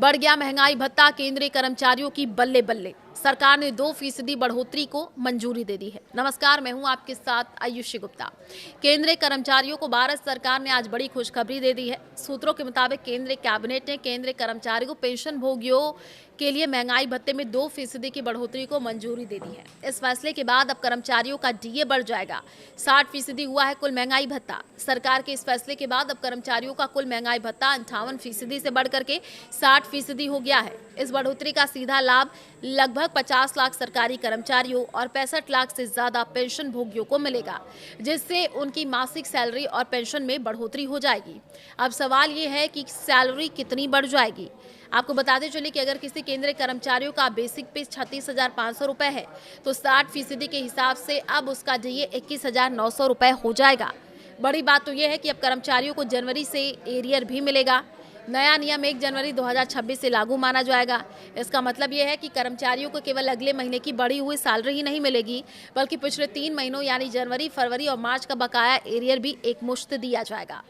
बढ़ गया महंगाई भत्ता, केंद्रीय कर्मचारियों की बल्ले बल्ले। सरकार ने 2% बढ़ोतरी को मंजूरी दे दी है। नमस्कार, मैं हूं आपके साथ आयुषी गुप्ता। केंद्रीय कर्मचारियों को भारत सरकार ने आज बड़ी खुशखबरी दे दी है। सूत्रों के मुताबिक केंद्रीय कैबिनेट ने केंद्रीय कर्मचारियों को पेंशन भोगियों के लिए महंगाई भत्ते में 2% की बढ़ोतरी को मंजूरी दे दी है। इस फैसले के बाद अब कर्मचारियों का डीए बढ़ जाएगा। 60% हुआ है कुल महंगाई भत्ता। सरकार के इस फैसले के बाद अब कर्मचारियों का कुल महंगाई भत्ता 58% से बढ़कर के 60% हो गया है। इस बढ़ोतरी का सीधा लाभ लगभग 50 लाख सरकारी कर्मचारियों और 65 लाख से ज्यादा पेंशन भोगियों को मिलेगा, जिससे उनकी मासिक सैलरी और पेंशन में बढ़ोतरी हो जाएगी। अब सवाल ये है कि सैलरी कितनी बढ़ जाएगी। आपको बताते चले कि अगर किसी केंद्रीय कर्मचारियों का बेसिक पे 36,500 रुपए है, तो 60% के हिसाब से अब उसका डीए 21,900 रुपए हो जाएगा। बड़ी बात तो यह है कि अब कर्मचारियों को जनवरी से एरियर भी मिलेगा। नया नियम 1 जनवरी 2026 से लागू माना जाएगा। इसका मतलब यह है कि कर्मचारियों को केवल अगले महीने की बढ़ी हुई सैलरी ही नहीं मिलेगी, बल्कि पिछले 3 महीनों यानी जनवरी, फरवरी और मार्च का बकाया एरियर भी एक मुश्त दिया जाएगा।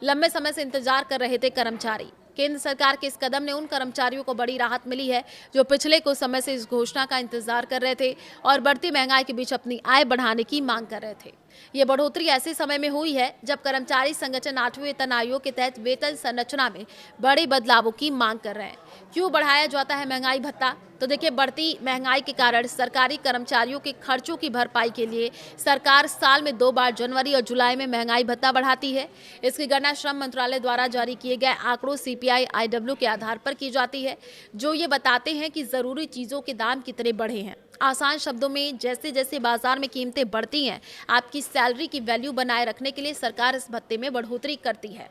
लंबे समय से इंतजार कर रहे थे कर्मचारी। केंद्र सरकार के इस कदम ने उन कर्मचारियों को बड़ी राहत मिली है जो पिछले कुछ समय से इस घोषणा का इंतजार कर रहे थे और बढ़ती महंगाई के बीच अपनी आय बढ़ाने की मांग कर रहे थे। ये बढ़ोतरी ऐसे समय में हुई है जब कर्मचारी संगठन 8वें वेतन आयोग के तहत वेतन संरचना में बड़े बदलावों की मांग कर रहे हैं। क्यों बढ़ाया जाता है महंगाई भत्ता? तो देखिए, बढ़ती महंगाई के कारण सरकारी कर्मचारियों के खर्चों की भरपाई के लिए सरकार साल में 2 बार जनवरी और जुलाई में महंगाई भत्ता बढ़ाती है। इसकी गणना श्रम मंत्रालय द्वारा जारी किए गए आंकड़ों CPI IW के आधार पर की जाती है, जो ये बताते हैं कि जरूरी चीजों के दाम कितने बढ़े हैं। आसान शब्दों में, जैसे जैसे बाजार में कीमतें बढ़ती हैं, आपकी सैलरी की वैल्यू बनाए रखने के लिए सरकार इस भत्ते में बढ़ोतरी करती है।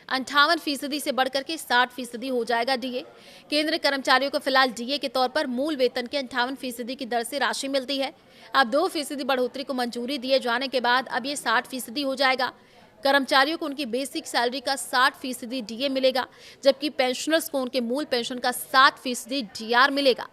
58% से बढ़कर के 60% हो जाएगा डीए। केंद्रीय कर्मचारियों को फिलहाल डीए के तौर पर मूल वेतन के 58% की दर से राशि मिलती है। अब 2% बढ़ोतरी को मंजूरी दिए जाने के बाद अब ये 60% हो जाएगा। कर्मचारियों को उनकी बेसिक सैलरी का 60% डीए मिलेगा, जबकि पेंशनर्स को उनके मूल पेंशन का 7% डीआर मिलेगा।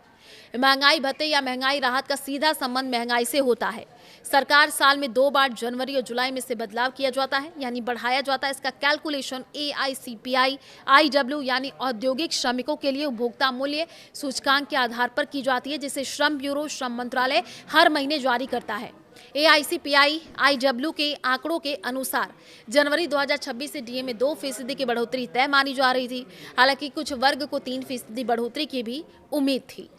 महंगाई भत्ते या महंगाई राहत का सीधा संबंध महंगाई से होता है। सरकार साल में 2 बार जनवरी और जुलाई में से बदलाव किया जाता है, यानी बढ़ाया जाता है। इसका कैलकुलेशन AICPI IW यानी औद्योगिक श्रमिकों के लिए उपभोक्ता मूल्य सूचकांक के आधार पर की जाती है, जिसे श्रम ब्यूरो श्रम मंत्रालय हर महीने जारी करता है। AICPI IW के आंकड़ों के अनुसार जनवरी 2026 से डीए में 2% की बढ़ोतरी तय मानी जा रही थी। हालांकि कुछ वर्ग को 3% बढ़ोतरी की भी उम्मीद थी।